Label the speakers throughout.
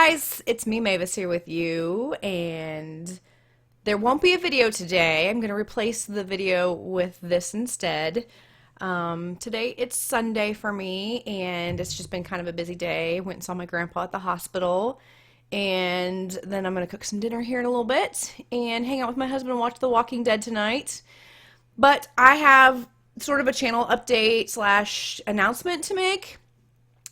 Speaker 1: guys, it's me, Mavis, here with you, and there won't be a video today. I'm going to replace the video with this instead. Today it's Sunday for me, and it's just been kind of a busy day. Went and saw my grandpa at the hospital, and then I'm going to cook some dinner here in a little bit and hang out with my husband and watch The Walking Dead tonight. But I have sort of a channel update slash announcement to make.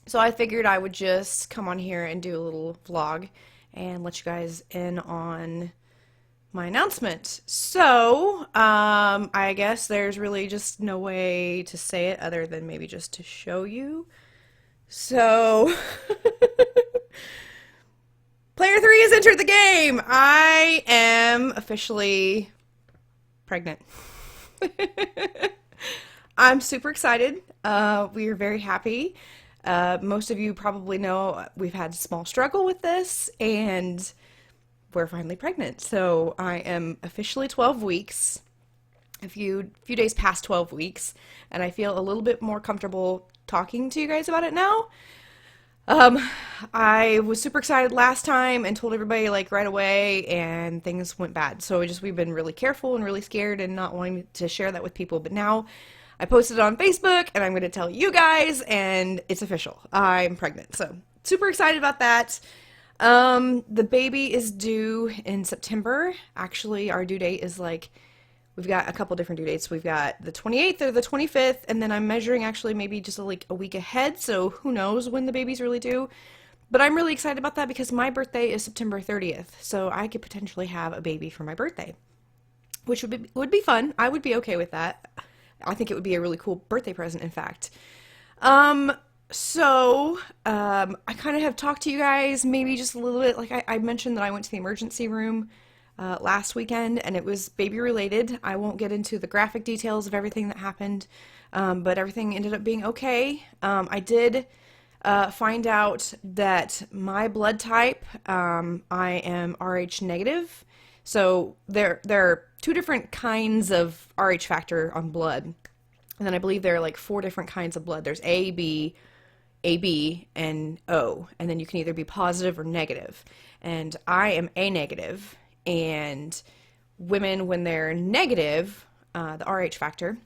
Speaker 1: So I figured I would just come on here and do a little vlog and let you guys in on my announcement. So, I guess there's really just no way to say it other than maybe just to show you. So, Player 3 has entered the game! I am officially pregnant. I'm super excited. We are very happy. Most of you probably know we've had a small struggle with this, and we're finally pregnant. So I am officially 12 weeks, a few days past 12 weeks, and I feel a little bit more comfortable talking to you guys about it now. I was super excited last time and told everybody like right away, and things went bad. So we've been really careful and really scared and not wanting to share that with people. But now I posted it on Facebook, and I'm going to tell you guys, and it's official. I'm pregnant, so super excited about that. The baby is due in September. Actually, our due date is we've got a couple different due dates. We've got the 28th or the 25th, and then I'm measuring actually maybe just a week ahead, so who knows when the baby's really due. But I'm really excited about that because my birthday is September 30th, so I could potentially have a baby for my birthday, which would be fun. I would be okay with that. I think it would be a really cool birthday present, in fact. I kind of have talked to you guys maybe just a little bit. I mentioned that I went to the emergency room last weekend, and it was baby related. I won't get into the graphic details of everything that happened, but everything ended up being okay. I did find out that my blood type, I am RH negative. So there are two different kinds of RH factor on blood. And then I believe there are 4 different kinds of blood. There's A, B, AB, and O. And then you can either be positive or negative. And I am A negative. And women, when they're negative, the RH factor,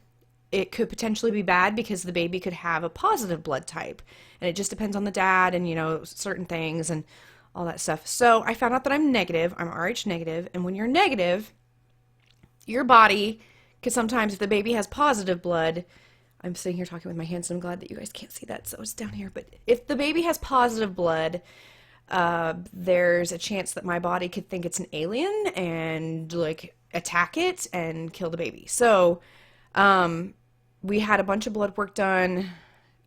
Speaker 1: it could potentially be bad because the baby could have a positive blood type. And it just depends on the dad and, certain things and all that stuff. So I found out that I'm negative. I'm RH negative. And when you're negative, your body could sometimes, if the baby has positive blood, I'm sitting here talking with my hands, so I'm glad that you guys can't see that, so it's down here. But if the baby has positive blood, there's a chance that my body could think it's an alien and attack it and kill the baby. So we had a bunch of blood work done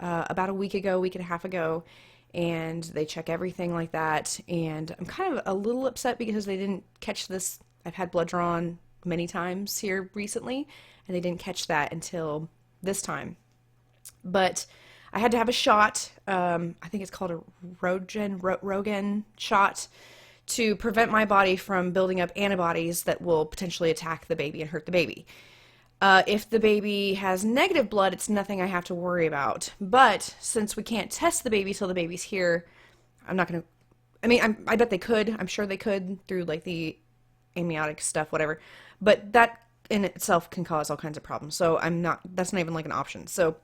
Speaker 1: about a week and a half ago, and they check everything like that, and I'm kind of a little upset because they didn't catch this. I've had blood drawn many times here recently, and they didn't catch that until this time. But I had to have a shot, I think it's called a Rogan shot, to prevent my body from building up antibodies that will potentially attack the baby and hurt the baby. If the baby has negative blood, it's nothing I have to worry about. But since we can't test the baby till the baby's here, I'm not going to, I bet they could. I'm sure they could through the amniotic stuff, whatever. But that in itself can cause all kinds of problems. So that's not even an option. So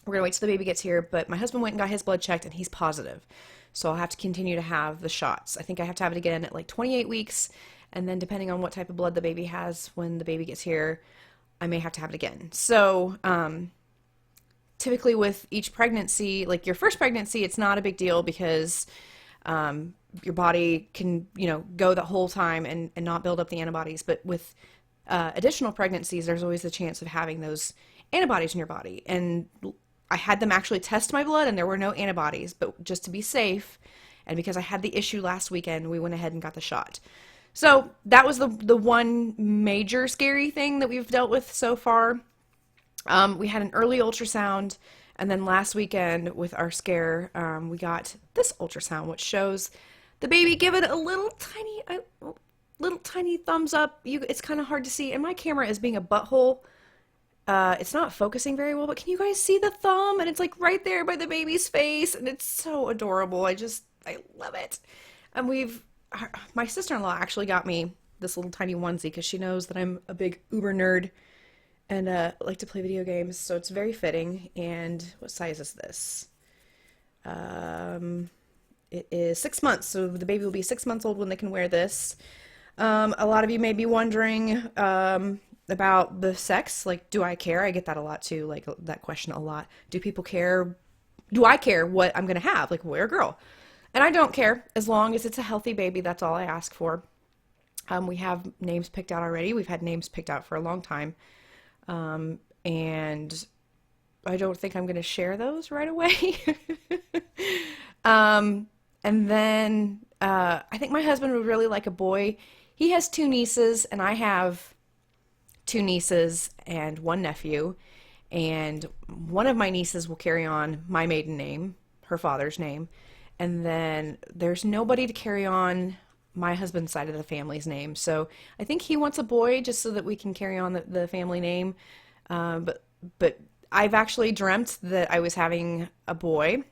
Speaker 1: we're going to wait till the baby gets here. But my husband went and got his blood checked, and he's positive. So I'll have to continue to have the shots. I think I have to have it again at 28 weeks. And then depending on what type of blood the baby has when the baby gets here, I may have to have it again. So, typically with each pregnancy, your first pregnancy, it's not a big deal because, your body can, go the whole time and not build up the antibodies. But with, additional pregnancies, there's always the chance of having those antibodies in your body. And I had them actually test my blood, and there were no antibodies, but just to be safe, and because I had the issue last weekend, we went ahead and got the shot. So that was the one major scary thing that we've dealt with so far. We had an early ultrasound, and then last weekend with our scare, we got this ultrasound, which shows the baby give it a little tiny thumbs up. It's kind of hard to see, and my camera is being a butthole. It's not focusing very well, but can you guys see the thumb? And it's right there by the baby's face, and it's so adorable. I I love it. And my sister-in-law actually got me this little tiny onesie because she knows that I'm a big Uber nerd and like to play video games. So it's very fitting. And what size is this? It is 6 months. So the baby will be 6 months old when they can wear this. A lot of you may be wondering about the sex. Like, do I care? I get that a lot too. Like that question a lot. Do people care? Do I care what I'm going to have? Like, boy or girl? And I don't care. As long as it's a healthy baby, that's all I ask for. We have names picked out already. We've had names picked out for a long time. And I don't think I'm going to share those right away. And then I think my husband would really like a boy. He has 2 nieces, and I have 2 nieces and 1 nephew. And one of my nieces will carry on my maiden name, her father's name. And then there's nobody to carry on my husband's side of the family's name. So I think he wants a boy just so that we can carry on the family name. But I've actually dreamt that I was having a boy.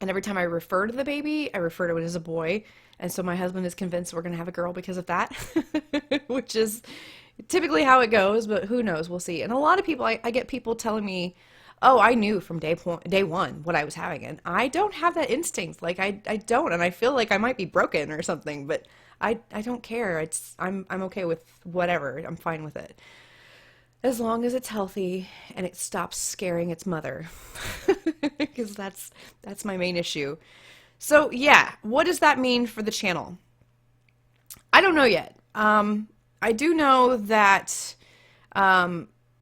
Speaker 1: And every time I refer to the baby, I refer to it as a boy. And so my husband is convinced we're going to have a girl because of that, which is typically how it goes, but who knows? We'll see. And a lot of people, I get people telling me, oh, I knew from day one what I was having. And I don't have that instinct. Like, I don't. And I feel like I might be broken or something, but I don't care. I'm okay with whatever. I'm fine with it. As long as it's healthy and it stops scaring its mother. Because that's my main issue. So yeah, what does that mean for the channel? I don't know yet. I do know that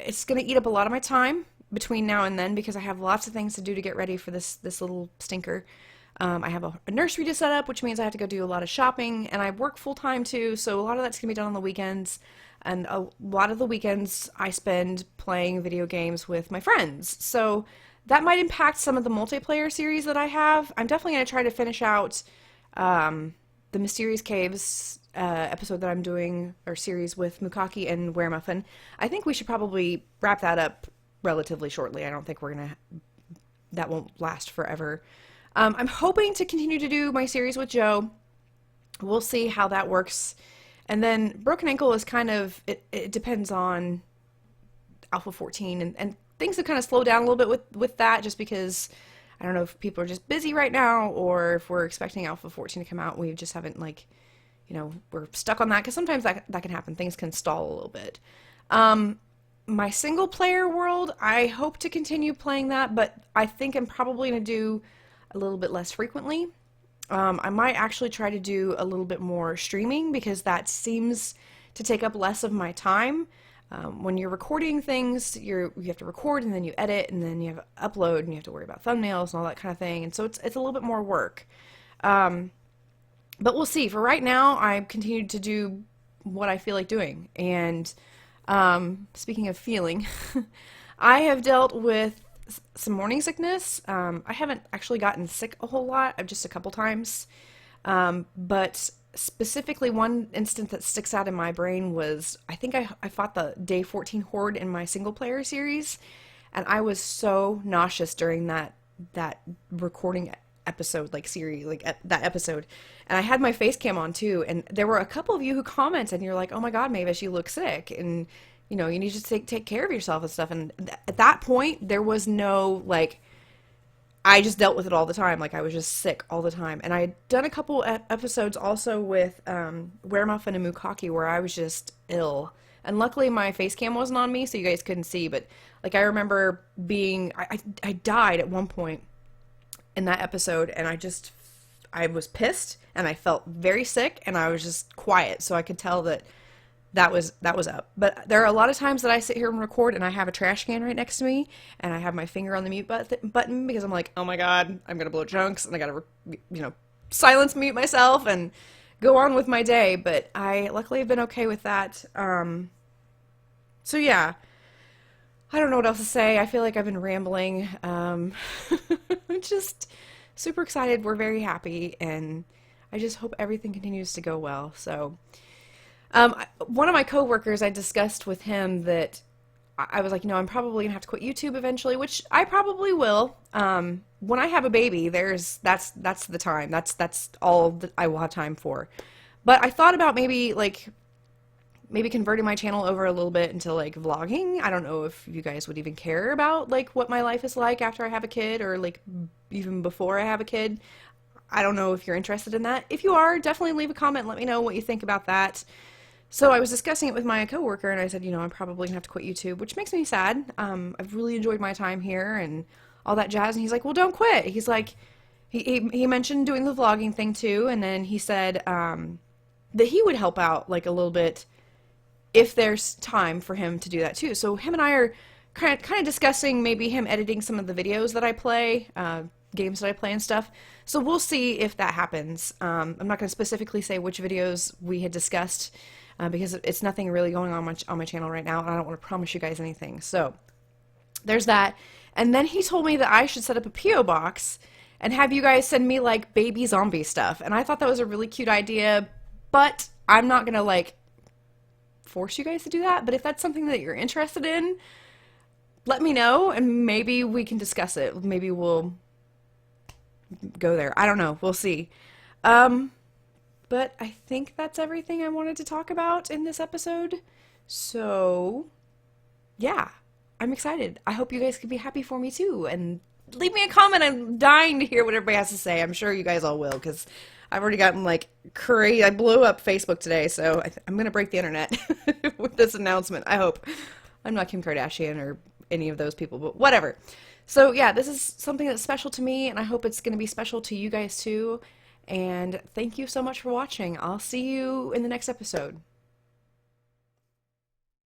Speaker 1: it's going to eat up a lot of my time between now and then because I have lots of things to do to get ready for this little stinker. I have a nursery to set up, which means I have to go do a lot of shopping, and I work full-time too, so a lot of that's going to be done on the weekends. And a lot of the weekends I spend playing video games with my friends. So that might impact some of the multiplayer series that I have. I'm definitely going to try to finish out the Mysterious Caves episode that I'm doing, or series with Mukaki and Weremuffin. I think we should probably wrap that up relatively shortly. I don't think that won't last forever. I'm hoping to continue to do my series with Joe. We'll see how that works. And then Broken Ankle is kind of, it depends on Alpha 14, and things have kind of slowed down a little bit with that, just because I don't know if people are just busy right now, or if we're expecting Alpha 14 to come out. We just haven't, like, we're stuck on that, because sometimes that can happen. Things can stall a little bit. My single player world, I hope to continue playing that, but I think I'm probably going to do a little bit less frequently. I might actually try to do a little bit more streaming, because that seems to take up less of my time. When you're recording things, you have to record, and then you edit, and then you have to upload, and you have to worry about thumbnails and all that kind of thing. And so it's a little bit more work. But we'll see. For right now, I continue to do what I feel like doing. And speaking of feeling, I have dealt with some morning sickness. I haven't actually gotten sick a whole lot, just a couple times. But specifically, one instance that sticks out in my brain was, I think I fought the day 14 horde in my single player series, and I was so nauseous during that recording episode, like series, like that episode. And I had my face cam on too, and there were a couple of you who commented, and you're like, oh my god, Mavis, you look sick, and you need to take care of yourself and stuff. And at that point, there was no, like, I just dealt with it all the time. Like, I was just sick all the time. And I had done a couple episodes also with Weremuffin and Mukaki where I was just ill. And luckily my face cam wasn't on me, so you guys couldn't see. But, like, I remember I died at one point in that episode, and I was pissed, and I felt very sick, and I was just quiet, so I could tell that was up. But there are a lot of times that I sit here and record, and I have a trash can right next to me, and I have my finger on the mute button because I'm like, oh my god, I'm gonna blow chunks, and I gotta silence mute myself and go on with my day. But I luckily have been okay with that. So yeah, I don't know what else to say. I feel like I've been rambling. I'm just super excited. We're very happy, and I just hope everything continues to go well. So one of my coworkers, I discussed with him that I was like, I'm probably gonna have to quit YouTube eventually, which I probably will. when I have a baby, that's the time. That's all that I will have time for. But I thought about maybe converting my channel over a little bit into like vlogging. I don't know if you guys would even care about like what my life is like after I have a kid, or like even before I have a kid. I don't know if you're interested in that. If you are, definitely leave a comment. Let me know what you think about that. So I was discussing it with my coworker, and I said, I'm probably gonna have to quit YouTube, which makes me sad. I've really enjoyed my time here and all that jazz. And he's like, well, don't quit. He's like, he mentioned doing the vlogging thing too, and then he said that he would help out like a little bit if there's time for him to do that too. So him and I are kind of discussing maybe him editing some of the videos that I play, games that I play and stuff. So we'll see if that happens. I'm not going to specifically say which videos we had discussed because it's nothing really going on my channel right now, and I don't want to promise you guys anything. So there's that. And then he told me that I should set up a P.O. box and have you guys send me like baby zombie stuff. And I thought that was a really cute idea, but I'm not going to like force you guys to do that. But if that's something that you're interested in, let me know and maybe we can discuss it. Maybe we'll go there. I don't know. We'll see. But I think that's everything I wanted to talk about in this episode. So, yeah, I'm excited. I hope you guys can be happy for me too. And leave me a comment. I'm dying to hear what everybody has to say. I'm sure you guys all will, because I've already gotten like crazy. I blew up Facebook today, so I'm going to break the internet with this announcement. I hope. I'm not Kim Kardashian or any of those people, but whatever. So yeah, this is something that's special to me, and I hope it's going to be special to you guys too. And thank you so much for watching. I'll see you in the next episode.